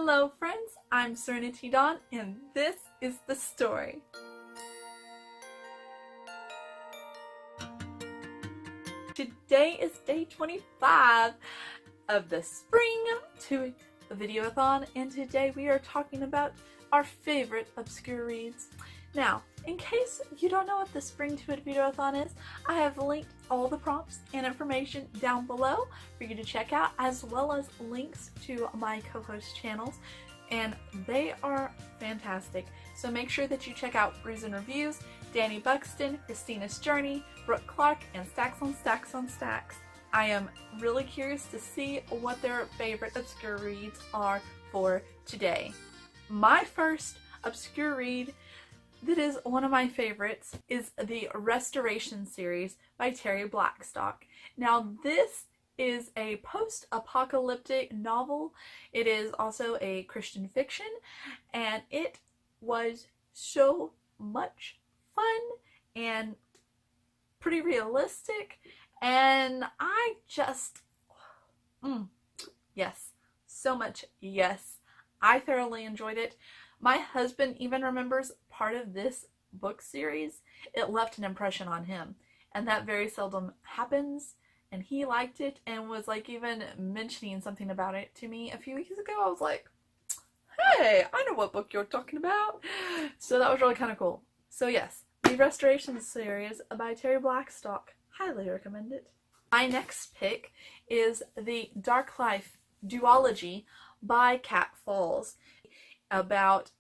Hello friends, I'm Serenity Dawn and this is the story. Today is day 25 of the Spring to Videoathon, and today we are talking about our favorite obscure reads. Now, in case you don't know what the Spring to It Videoathon is, I have linked all the prompts and information down below for you to check out, as well as links to my co-host channels, and they are fantastic. So make sure that you check out Brews and Reviews, Danny Buxton, Christina's Journey, Brooke Clark, and Stacks on Stacks on Stacks. I am really curious to see what their favorite obscure reads are for today. My first obscure read that is one of my favorites is the Restoration series by Terry Blackstock. Now this is a post-apocalyptic novel. It is also a Christian fiction, and it was so much fun and pretty realistic, and I just, yes, so much yes. I thoroughly enjoyed it. My husband even remembers part of this book series. It left an impression on him, and that very seldom happens, and he liked it and was like even mentioning something about it to me a few weeks ago. I was like, hey, I know what book you're talking about. So that was really kind of cool. So yes, the Restoration series by Terry Blackstock. Highly recommend it. My next pick is the Dark Life duology by Cat Falls, about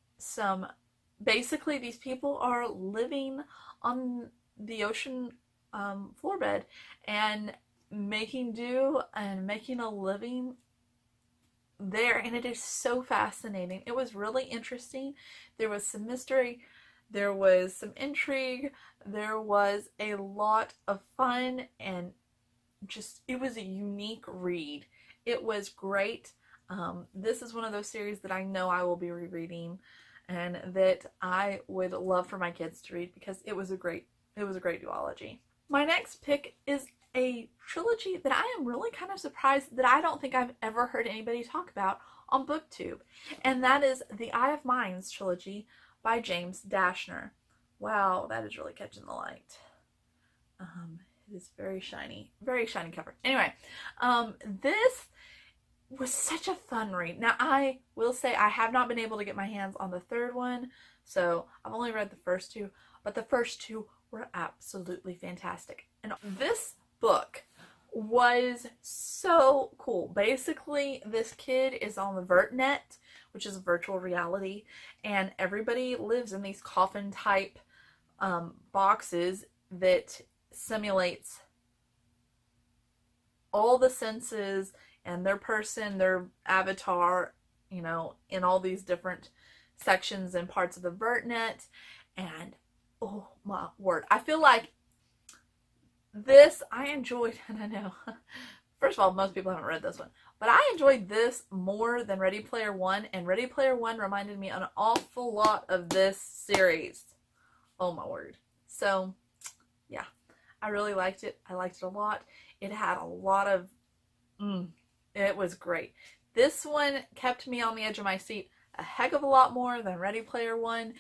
basically these people are living on the ocean floorbed and making do and making a living there, and it is so fascinating. It was really interesting. There was some mystery, there was some intrigue, there was a lot of fun, and just, it was a unique read. It was great. This is one of those series that I know I will be rereading, and that I would love for my kids to read because it was a great duology. My next pick is a trilogy that I am really kind of surprised that I don't think I've ever heard anybody talk about on Booktube, and that is the Eye of Minds trilogy by James Dashner. Wow, that is really catching the light. It is very shiny cover. Anyway, this was such a fun read. Now, I will say I have not been able to get my hands on the third one, so I've only read the first two, but the first two were absolutely fantastic. And this book was so cool. Basically, this kid is on the VertNet, which is virtual reality, and everybody lives in these coffin type boxes that simulates all the senses and their person, their avatar, you know, in all these different sections and parts of the VertNet. And oh my word, I feel like this I enjoyed, and I know, first of all, most people haven't read this one, but I enjoyed this more than Ready Player One, and Ready Player One reminded me an awful lot of this series. Oh my word. So yeah, I really liked it. I liked it a lot. It had a lot of, it was great. This one kept me on the edge of my seat a heck of a lot more than Ready Player One.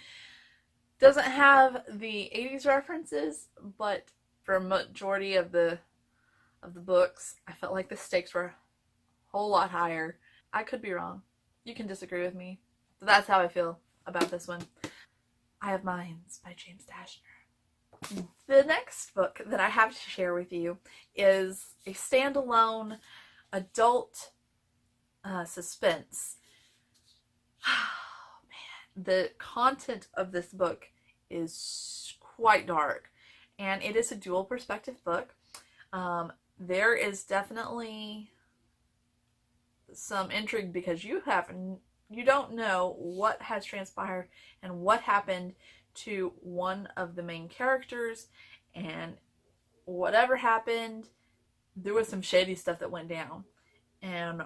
Doesn't have the 80s references, but for a majority of the books, I felt like the stakes were a whole lot higher. I could be wrong. You can disagree with me, but that's how I feel about this one. Eye of Minds by James Dashner. The next book that I have to share with you is a standalone adult suspense. Oh man, the content of this book is quite dark, and it is a dual perspective book. There is definitely some intrigue because you don't know what has transpired and what happened to one of the main characters, and whatever happened, there was some shady stuff that went down. And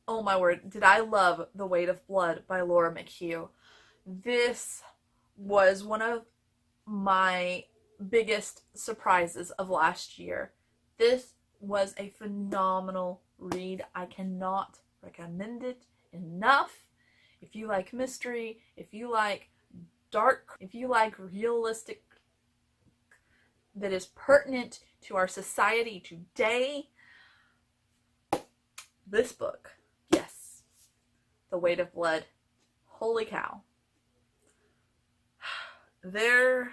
oh my word, did I love The Weight of Blood by Laura McHugh. This was one of my biggest surprises of last year. This was a phenomenal read. I cannot recommend it enough. If you like mystery, if you like dark, if you like realistic that is pertinent to our society today, this book, yes, The Weight of Blood, holy cow. There's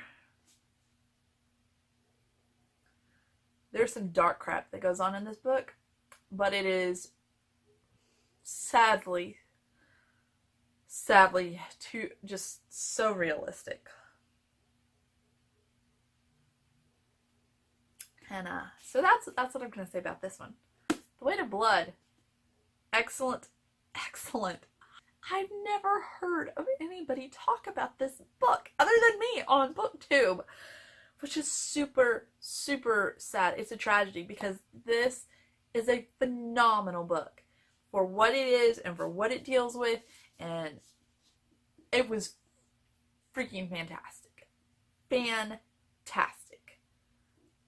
some dark crap that goes on in this book, but it is sadly too just so realistic. And so that's what I'm gonna say about this one. The Weight of Blood, excellent. I've never heard of anybody talk about this book other than me on Booktube, which is super sad. It's a tragedy because this is a phenomenal book for what it is and for what it deals with, and it was freaking fantastic.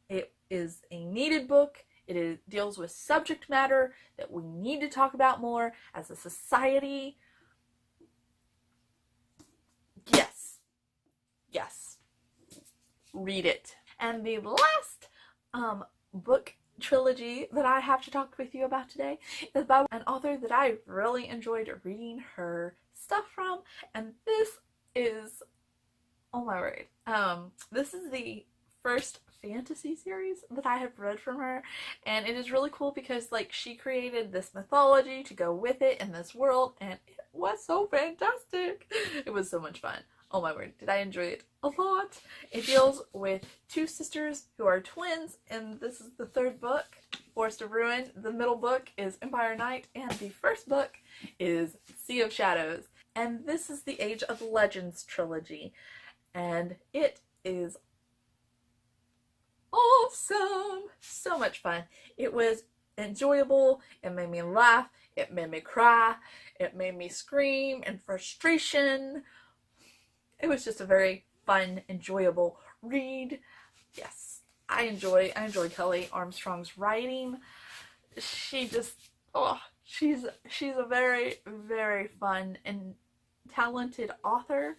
It is a needed book. It deals with subject matter that we need to talk about more as a society. Yes. Read it. And the last book trilogy that I have to talk with you about today is by an author that I really enjoyed reading her stuff from, and this is, oh my word, this is the first fantasy series that I have read from her, and it is really cool because like she created this mythology to go with it in this world, and it was so fantastic. It was so much fun. Oh my word, did I enjoy it a lot. It deals with two sisters who are twins, and this is the third book, Forest of Ruin. The middle book is Empire Night, and the first book is Sea of Shadows. And this is the Age of Legends trilogy, and it is awesome. So much fun. It was enjoyable. It made me laugh. It made me cry. It made me scream in frustration. It was just a very fun, enjoyable read. Yes, I enjoy Kelly Armstrong's writing. She just, she's a very fun and talented author,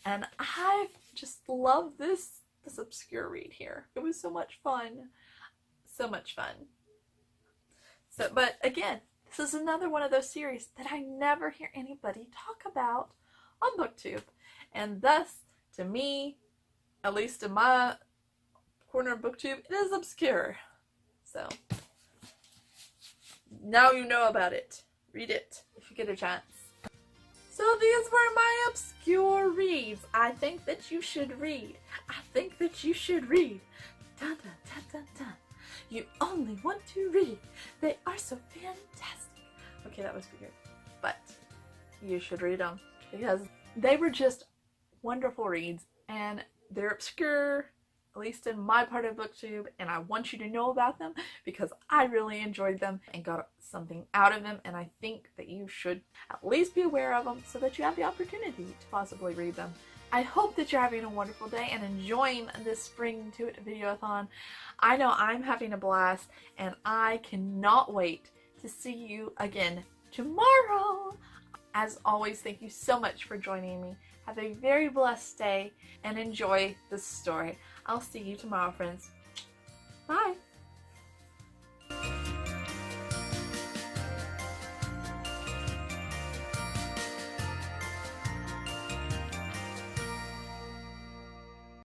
and I just love this obscure read here. It was so much fun. So, but again, this is another one of those series that I never hear anybody talk about on Booktube. And thus, to me, at least in my corner of Booktube, it is obscure. So, now you know about it. Read it if you get a chance. So these were my obscure reads. I think that you should read. Dun, dun, dun, dun, dun. You only want to read. They are so fantastic. Okay, that was weird. But you should read them because they were just wonderful reads, and they're obscure, at least in my part of Booktube, and I want you to know about them because I really enjoyed them and got something out of them, and I think that you should at least be aware of them so that you have the opportunity to possibly read them. I hope that you're having a wonderful day and enjoying this Spring To It Videoathon. I know I'm having a blast, and I cannot wait to see you again tomorrow. As always, thank you so much for joining me. Have a very blessed day and enjoy this story. I'll see you tomorrow, friends. Bye!